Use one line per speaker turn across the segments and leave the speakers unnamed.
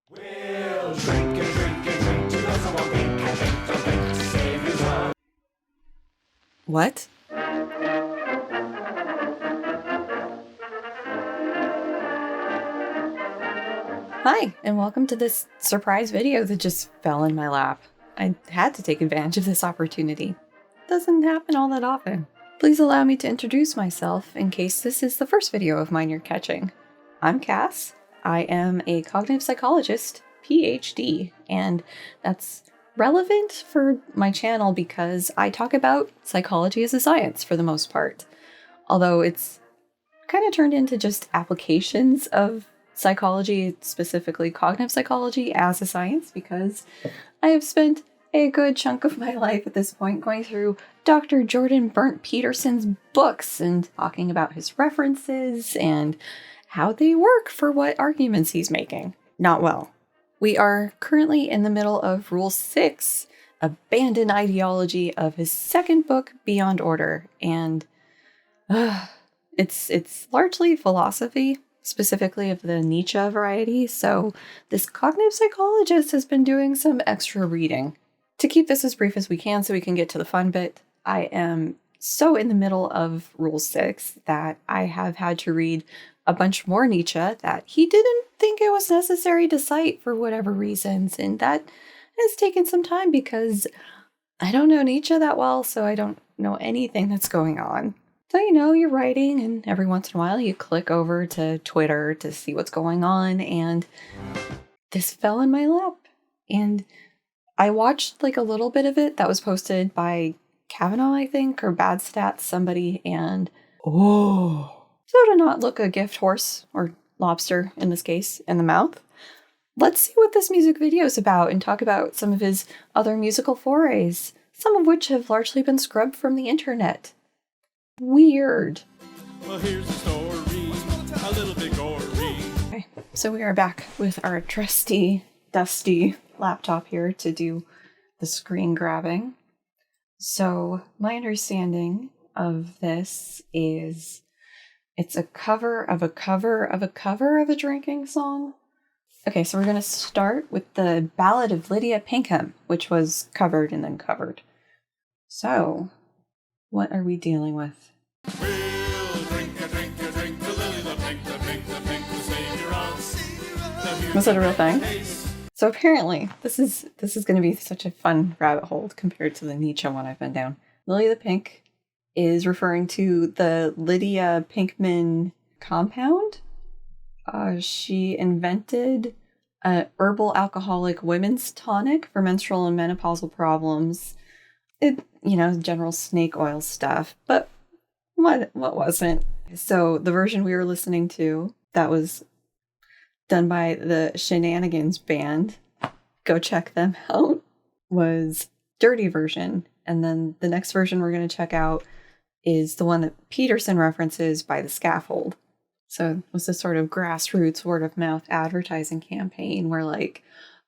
We'll drink and drink and drink till there's no more drink and drink, don't drink to save you one.
What? Hi, and welcome to this surprise video that just fell in my lap. I had to take advantage of this opportunity. Doesn't happen all that often. Please allow me to introduce myself in case this is the first video of mine you're catching. I'm Cass. I am a cognitive psychologist, PhD, and that's relevant for my channel because I talk about psychology as a science for the most part. Although it's kind of turned into just applications of psychology, specifically cognitive psychology, as a science because I have spent a good chunk of my life at this point going through Dr. Jordan Peterson's books and talking about his references and how they work for what arguments he's making. Not well. We are currently in the middle of Rule 6, Abandon Ideology, of his second book, Beyond Order, and it's largely philosophy, specifically of the Nietzsche variety, so this cognitive psychologist has been doing some extra reading. To keep this as brief as we can so we can get to the fun bit, I am so in the middle of Rule 6 that I have had to read a bunch more Nietzsche that he didn't think it was necessary to cite for whatever reasons, and that has taken some time because I don't know Nietzsche that well, so I don't know anything that's going on. So, you're writing, and every once in a while you click over to Twitter to see what's going on, and this fell in my lap. And I watched a little bit of it that was posted by Kavanaugh, I think, or Bad Stats, somebody, and so to not look a gift horse, or lobster in this case, in the mouth, let's see what this music video is about and talk about some of his other musical forays, some of which have largely been scrubbed from the internet. Weird.
Well, here's the story, a little bit gory.
Okay, so we are back with our trusty, dusty laptop here to do the screen grabbing. So my understanding of this is it's a cover of a cover of a cover of a drinking song. Okay, so we're going to start with the Ballad of Lydia, Pinkham, which was covered and then covered. So, what are we dealing with?
We'll drink a drink a drink to Lily the pink, the pink, the pink, to save your ounce.
Was that a real thing? So apparently, this is going to be such a fun rabbit hole compared to the Nietzsche one I've been down. Lily the Pink is referring to the Lydia Pinkham compound. She invented a herbal alcoholic women's tonic for menstrual and menopausal problems. General snake oil stuff. But what wasn't? So the version we were listening to that was done by the Shenanigans band, go check them out, was dirty version. And then the next version we're going to check out is the one that Peterson references by the Scaffold. So it was this sort of grassroots word of mouth advertising campaign where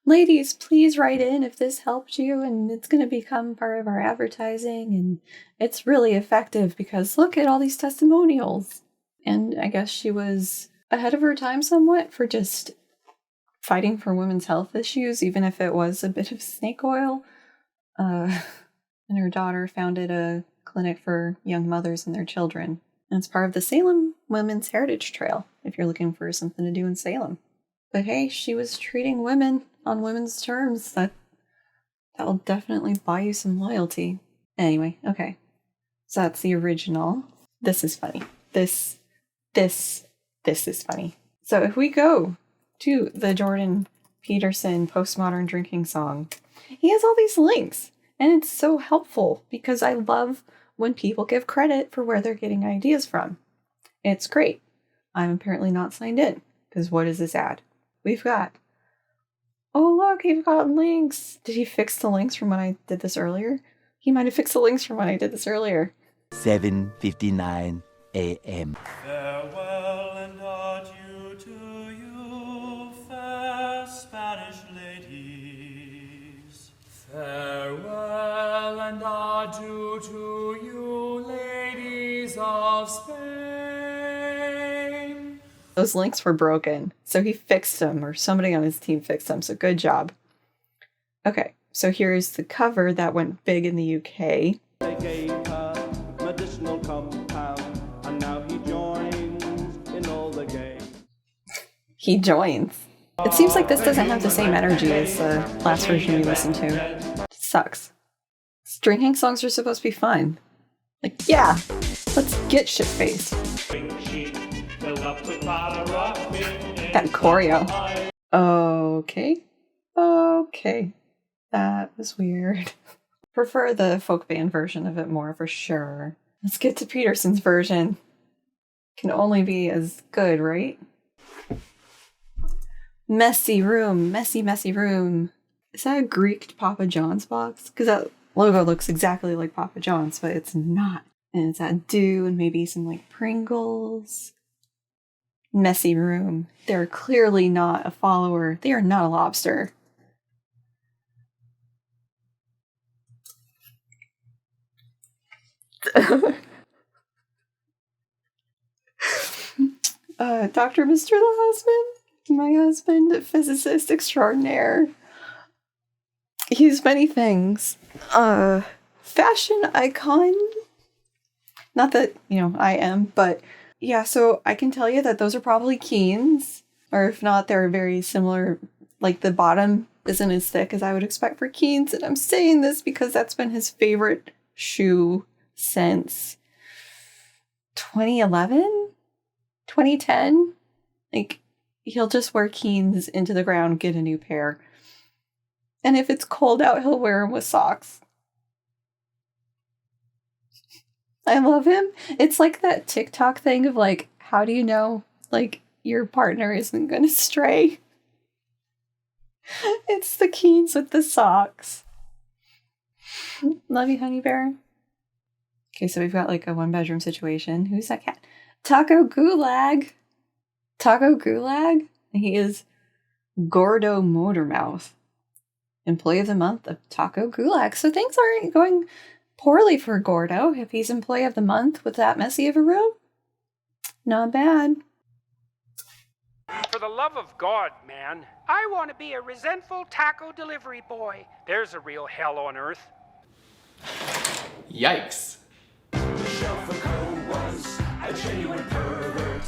ladies, please write in if this helped you and it's going to become part of our advertising. And it's really effective because look at all these testimonials. And I guess she was ahead of her time somewhat for just fighting for women's health issues, even if it was a bit of snake oil. And her daughter founded a clinic for young mothers and their children. And it's part of the Salem Women's Heritage Trail, if you're looking for something to do in Salem. But hey, she was treating women on women's terms. That'll definitely buy you some loyalty. Anyway, okay. So that's the original. This is funny. This is funny. So if we go to the Jordan Peterson Postmodern drinking song, he has all these links. And it's so helpful because I love when people give credit for where they're getting ideas from. It's great. I'm apparently not signed in because what is this ad? We've got, oh look, you've got links. Did he fix the links from when I did this earlier? He might have fixed the links from when I did this earlier.
7:59 a.m.
Farewell and adieu to you, fair Spanish ladies. Farewell and adieu to you, ladies of Spain.
Those links were broken. So he fixed them, or somebody on his team fixed them. So good job. Okay, so here's the cover that went big in the UK.
They gave her medicinal compound, and now he joins in all the game.
He joins. It seems like this doesn't have the same energy as the last version we listened to. It sucks. Drinking songs are supposed to be fun. Like, yeah, let's get shit-faced. That choreo. Okay. Okay. That was weird. Prefer the folk band version of it more, for sure. Let's get to Peterson's version. Can only be as good, right? Messy room. Messy, messy room. Is that a Greek Papa John's box? Because that logo looks exactly like Papa John's, but it's not. And it's that dew and maybe some like Pringles. Messy room. They're clearly not a follower. They are not a lobster. Dr. Mr. the husband? My husband, physicist extraordinaire. He's many things. Fashion icon. Not that, I am, but yeah, so I can tell you that those are probably Keens. Or if not, they're very similar. Like the bottom isn't as thick as I would expect for Keens. And I'm saying this because that's been his favorite shoe since 2011? 2010? Like, he'll just wear Keens into the ground, get a new pair. And if it's cold out, he'll wear them with socks. I love him. It's like that TikTok thing of like, how do you know, like, your partner isn't going to stray? It's the Keens with the socks. Love you, honey bear. Okay, so we've got like a one-bedroom situation. Who's that cat? Taco Gulag. Taco Gulag? He is Gordo Motormouth. Employee of the month of Taco Gulag. So things aren't going poorly for Gordo if he's employee of the month with that messy of a room. Not bad.
For the love of God, man, I want to be a resentful taco delivery boy. There's a real hell on earth.
Yikes.
Michelle Foucault was a genuine pervert,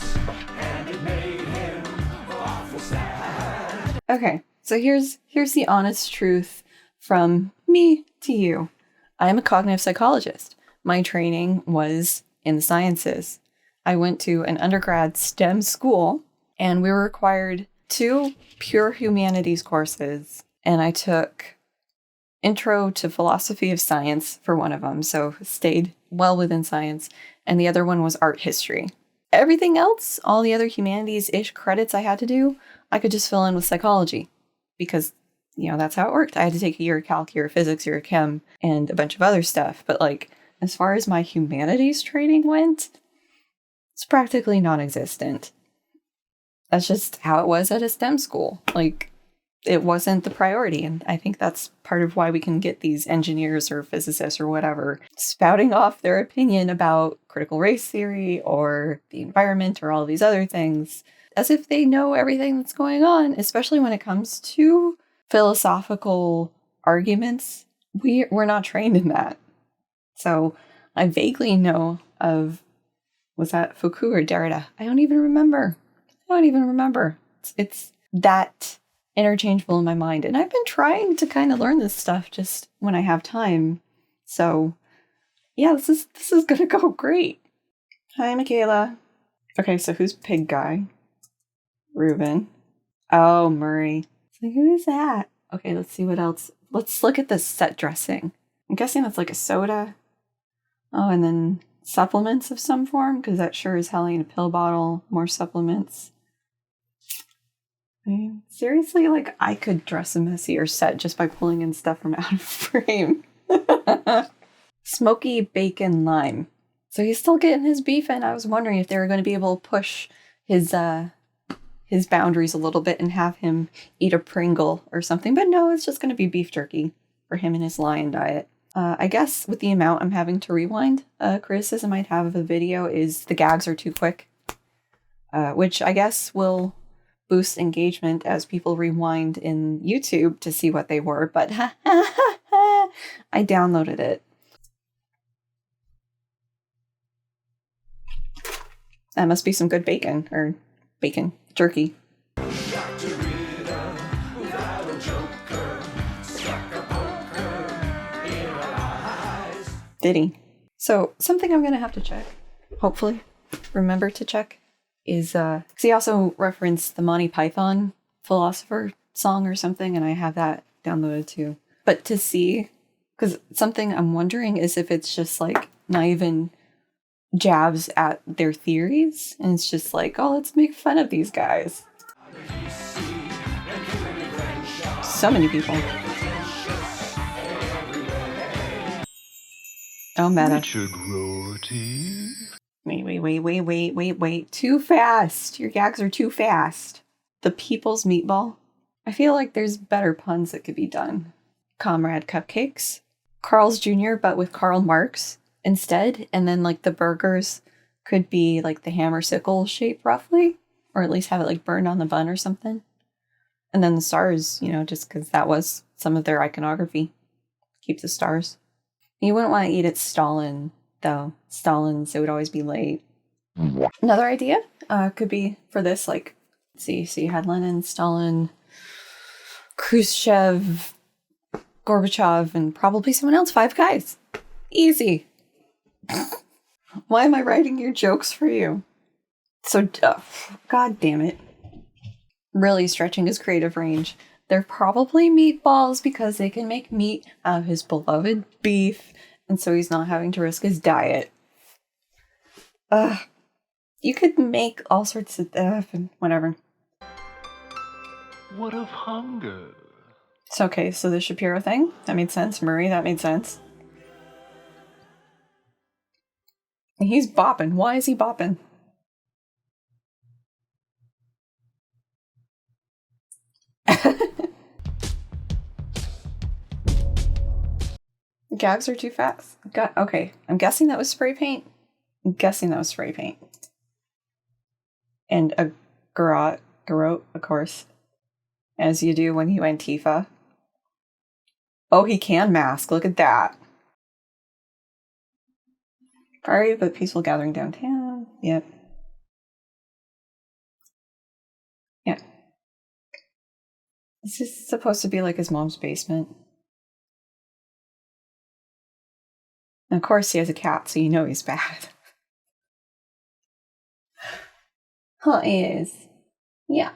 and it made him awful sad.
Okay, so here's the honest truth from me to you. I am a cognitive psychologist. My training was in the sciences. I went to an undergrad STEM school, and we were required 2 pure humanities courses, and I took Intro to Philosophy of Science for one of them, so stayed well within science, and the other one was art history. Everything else, all the other humanities-ish credits I had to do, I could just fill in with psychology, because, that's how it worked. I had to take a year of calc, year of physics, year of chem, and a bunch of other stuff, but like, as far as my humanities training went, it's practically non-existent. That's just how it was at a STEM school. Like, it wasn't the priority. And I think that's part of why we can get these engineers or physicists or whatever spouting off their opinion about critical race theory or the environment or all these other things as if they know everything that's going on, especially when it comes to philosophical arguments. We're not trained in that. So I vaguely know of, was that Foucault or Derrida? I don't even remember. It's that interchangeable in my mind. And I've been trying to kind of learn this stuff just when I have time. So yeah, this is gonna go great. Hi, Michaela. Okay, so who's Pig Guy? Ruben. Oh, Murray. So who is that? Okay, let's see what else. Let's look at the set dressing. I'm guessing that's like a soda. Oh, and then supplements of some form, because that sure is hell ain't a pill bottle. More supplements. I mean, seriously, like, I could dress a messier set just by pulling in stuff from out of frame. Smoky bacon lime. So he's still getting his beef in. I was wondering if they were going to be able to push his boundaries a little bit and have him eat a Pringle or something. But no, it's just going to be beef jerky for him and his lion diet. I guess with the amount I'm having to rewind, criticism I'd have of the video is the gags are too quick. which I guess will boost engagement as people rewind in YouTube to see what they were, but I downloaded it. That must be some good bacon, jerky. Did he? So something I'm going to have to check, hopefully remember to check, is, because he also referenced the Monty Python philosopher song or something, and I have that downloaded too. But to see, because something I'm wondering is if it's just like not even jabs at their theories, and it's just like, oh, let's make fun of these guys. So many people. Oh, meta.
Richard Rorty.
Wait. Too fast. Your gags are too fast. The People's Meatball. I feel like there's better puns that could be done. Comrade Cupcakes. Carl's Jr., but with Karl Marx instead. And then, like, the burgers could be, like, the hammer sickle shape, roughly. Or at least have it, like, burned on the bun or something. And then the stars, you know, just because that was some of their iconography. Keep the stars. You wouldn't want to eat at Stalin, though. Stalin's, it would always be late. Another idea could be for this, like, let's see. So you had Lenin, Stalin, Khrushchev, Gorbachev, and probably someone else. 5 guys. Easy. Why am I writing your jokes for you? So, God damn it. Really stretching his creative range. They're probably meatballs because they can make meat out of his beloved beef, and so he's not having to risk his diet. You could make all sorts of and whatever.
What of hunger?
So, okay, so the Shapiro thing, that made sense. Murray, that made sense. And he's bopping. Why is he bopping? Gags are too fast. Okay, I'm guessing that was spray paint. And a garrote, of course. As you do when you Antifa. Oh, he can mask. Look at that. Prairie but peaceful gathering downtown. Yep. Yeah. This is supposed to be like his mom's basement. And of course he has a cat, so you know he's bad. Huh, is. Yeah.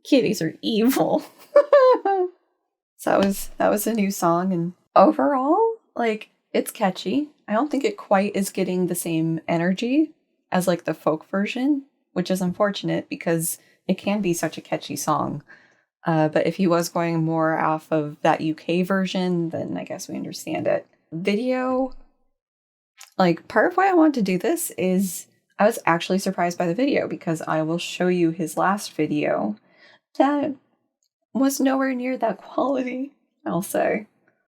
Kitties are evil. So that was a new song, and overall, like, it's catchy. I don't think it quite is getting the same energy as like the folk version, which is unfortunate because it can be such a catchy song. But if he was going more off of that UK version, then I guess we understand it. Video, like, part of why I wanted to do this is I was actually surprised by the video because I will show you his last video that was nowhere near that quality, I'll say.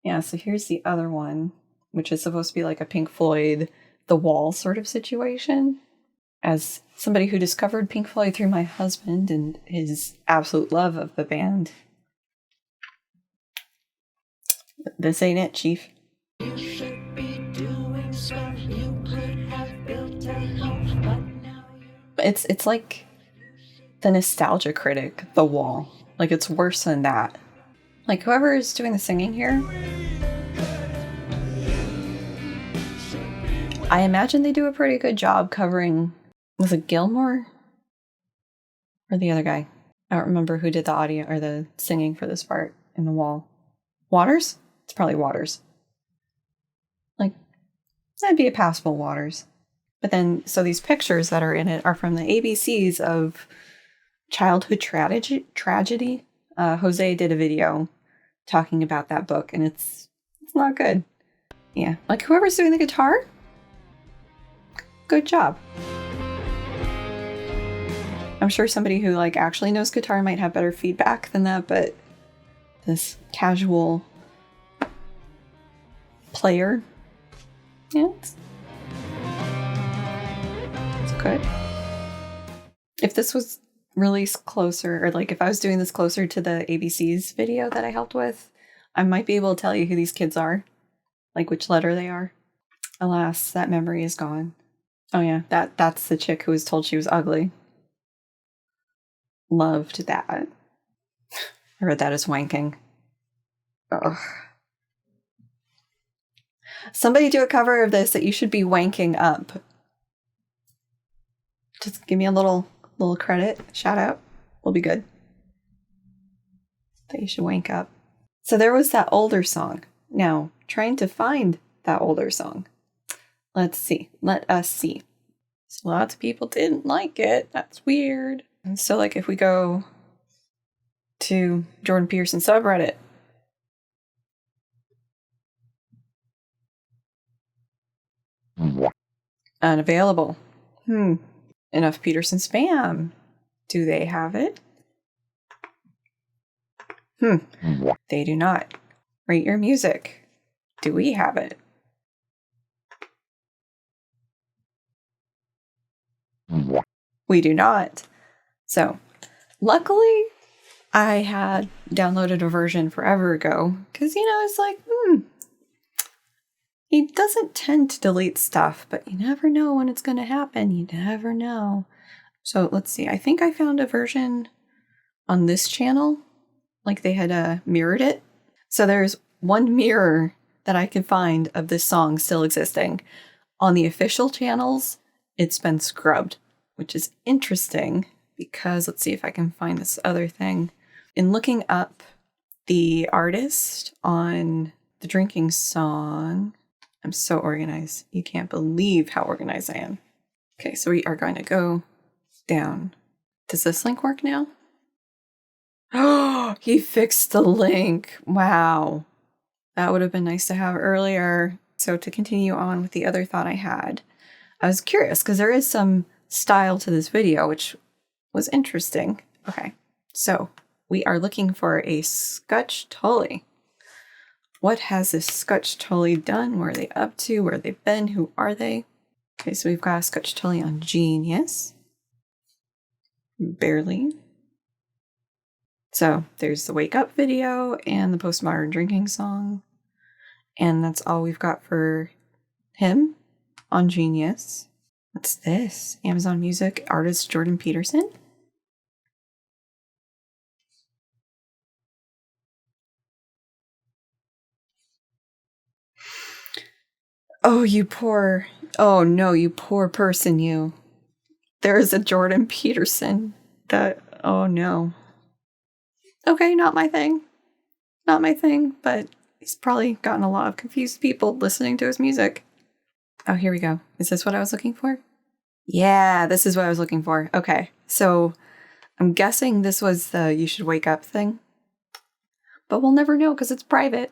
Yeah, so here's the other one, which is supposed to be like a Pink Floyd, The Wall sort of situation. As somebody who discovered Pink Floyd through my husband and his absolute love of the band. This ain't it, Chief.
You should be doing stuff you could have built at home, but now
It's like the nostalgia critic, The Wall. Like, it's worse than that. Like, whoever is doing the singing here, I imagine they do a pretty good job covering, was it Gilmore? Or the other guy? I don't remember who did the audio or the singing for this part in The Wall. Waters? It's probably Waters. Like, that'd be a passable Waters. But then, so these pictures that are in it are from the ABCs of childhood tragedy. Jose did a video talking about that book, and it's not good. Yeah, like, whoever's doing the guitar, good job. I'm sure somebody who, like, actually knows guitar might have better feedback than that, but this casual player, yeah, it's good. If this was released closer, or like if I was doing this closer to the ABC's video that I helped with, I might be able to tell you who these kids are, like which letter they are. Alas, that memory is gone. Oh yeah, that's the chick who was told she was ugly. Loved that. I read that as wanking. Ugh. Somebody do a cover of this that you should be wanking up. Just give me a little credit, shout out. We'll be good. That you should wank up. So there was that older song. Now, trying to find that older song. Let's see. Let us see. So lots of people didn't like it. That's weird. And so like if we go to Jordan Peterson subreddit. Unavailable. Enough Peterson spam. Do they have it? They do not. Rate your music. Do we have it? We do not. So, luckily, I had downloaded a version forever ago. Because, it's like, he doesn't tend to delete stuff, but you never know when it's going to happen. You never know. So, let's see. I think I found a version on this channel. Like they had mirrored it. So, there's one mirror that I could find of this song still existing. On the official channels, it's been scrubbed, which is interesting because let's see if I can find this other thing. In looking up the artist on the drinking song, I'm so organized. You can't believe how organized I am. Okay, so we are going to go down. Does this link work now? Oh, he fixed the link. Wow. That would have been nice to have earlier. So to continue on with the other thought I had, I was curious because there is some style to this video, which was interesting. Okay, so we are looking for a Scotch Tully. What has this Scotch Tully done? Where are they up to? Where have they been? Who are they? Okay, so we've got a Scotch Tully on Genius. Barely. So there's the Wake Up video and the Postmodern drinking song. And that's all we've got for him on Genius. What's this? Amazon Music artist Jordan Peterson? Oh, oh no, you poor person, you. There is a Jordan Peterson oh no. Okay, not my thing. Not my thing, but he's probably gotten a lot of confused people listening to his music. Oh, here we go. Is this what I was looking for? Yeah, this is what I was looking for. Okay, so I'm guessing this was the You Should Wake Up thing. But we'll never know because it's private.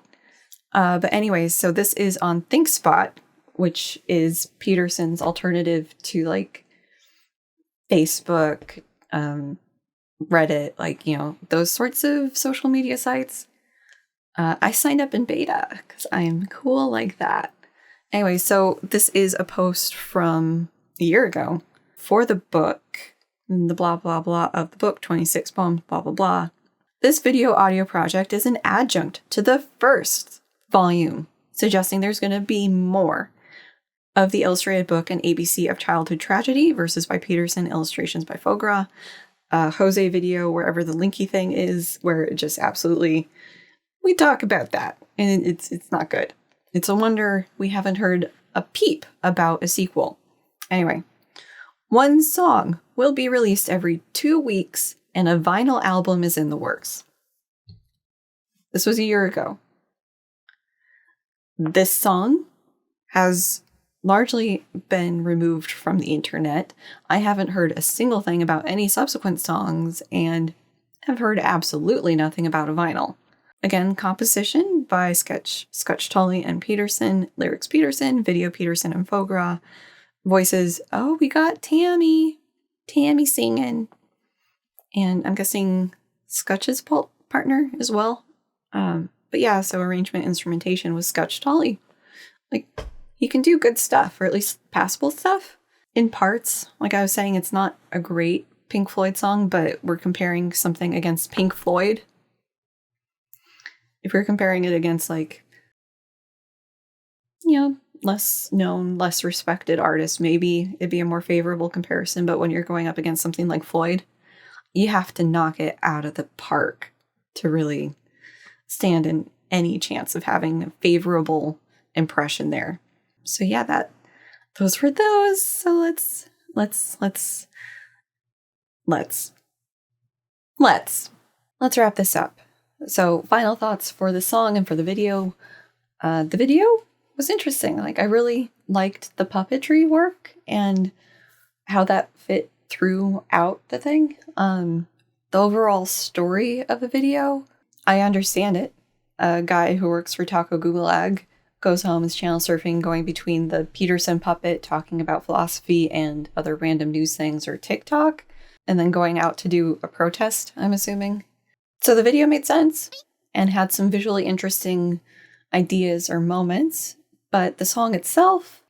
But anyways, so this is on ThinkSpot, which is Peterson's alternative to like Facebook, Reddit, like, those sorts of social media sites. I signed up in beta because I am cool like that. Anyway, so this is a post from a year ago for the book, the blah, blah, blah of the book, 26 poems, blah, blah, blah. This video audio project is an adjunct to the first volume, suggesting there's going to be more of the illustrated book, An ABC of Childhood Tragedy, verses by Peterson, illustrations by Fogra, Jose video, wherever the linky thing is, where it just absolutely, we talk about that, and it's not good. It's a wonder we haven't heard a peep about a sequel. Anyway, one song will be released every 2 weeks, and a vinyl album is in the works. This was a year ago. This song has largely been removed from the internet. I haven't heard a single thing about any subsequent songs and have heard absolutely nothing about a vinyl. Again, composition by Scotch Tully and Peterson, lyrics Peterson, video Peterson and Fogra, voices, oh, we got Tammy singing, and I'm guessing Scotch's partner as well. But yeah, so arrangement, instrumentation was Scotch Tully. Like, he can do good stuff, or at least passable stuff in parts. Like I was saying, it's not a great Pink Floyd song, but we're comparing something against Pink Floyd. If we're comparing it against, like, you know, less known, less respected artists, maybe it'd be a more favorable comparison. But when you're going up against something like Floyd, you have to knock it out of the park to really stand in any chance of having a favorable impression there. So yeah, those were those. So let's wrap this up. So final thoughts for the song and for the video. The video was interesting. Like, I really liked the puppetry work and how that fit throughout the thing. The overall story of the video, I understand it. A guy who works for Taco Gulag goes home, is channel surfing, going between the Peterson puppet talking about philosophy and other random news things or TikTok, and then going out to do a protest, I'm assuming. So the video made sense and had some visually interesting ideas or moments, but the song itself,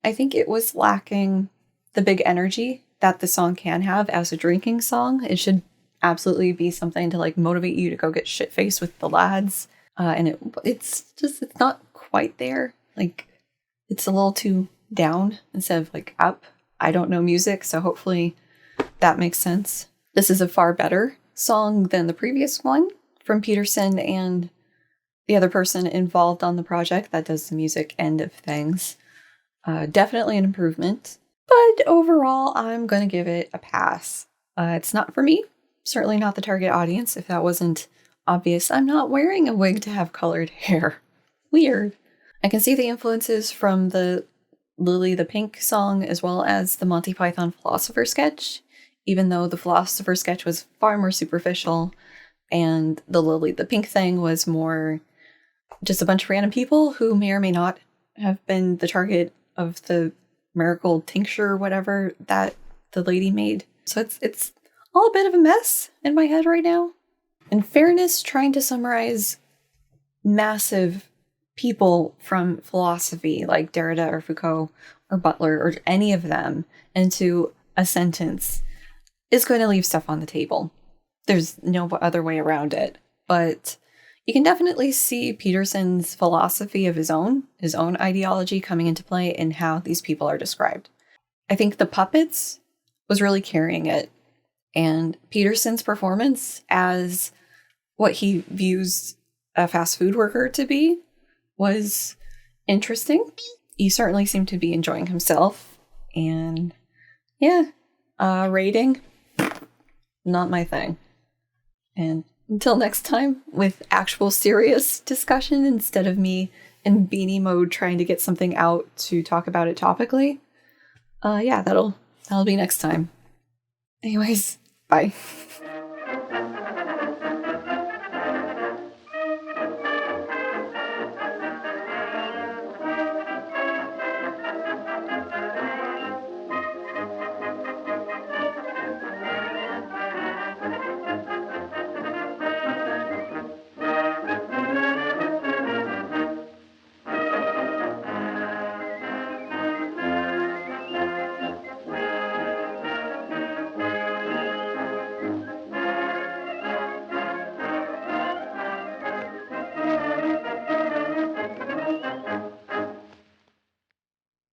I think it was lacking the big energy that the song can have as a drinking song. It should absolutely be something to, like, motivate you to go get shit-faced with the lads. And it's not quite there. Like, it's a little too down instead of, like, up. I don't know music, so hopefully that makes sense. This is a far better song than the previous one from Peterson and the other person involved on the project that does the music end of things. Definitely an improvement. But overall, I'm going to give it a pass. It's not for me. Certainly not the target audience, if that wasn't obvious. I'm not wearing a wig to have colored hair. Weird. I can see the influences from the Lily the Pink song as well as the Monty Python Philosopher sketch, even though the Philosopher sketch was far more superficial and the Lily the Pink thing was more just a bunch of random people who may or may not have been the target of the miracle tincture or whatever that the lady made. So it's all a bit of a mess in my head right now. In fairness, trying to summarize massive people from philosophy like Derrida or Foucault or Butler or any of them into a sentence is going to leave stuff on the table. There's no other way around it. But you can definitely see Peterson's philosophy of his own ideology coming into play in how these people are described. I think the puppets was really carrying it. And Peterson's performance as what he views a fast food worker to be was interesting. He certainly seemed to be enjoying himself. And yeah, rating, not my thing. And until next time, with actual serious discussion instead of me in beanie mode trying to get something out to talk about it topically. Yeah, that'll be next time. Anyways, bye.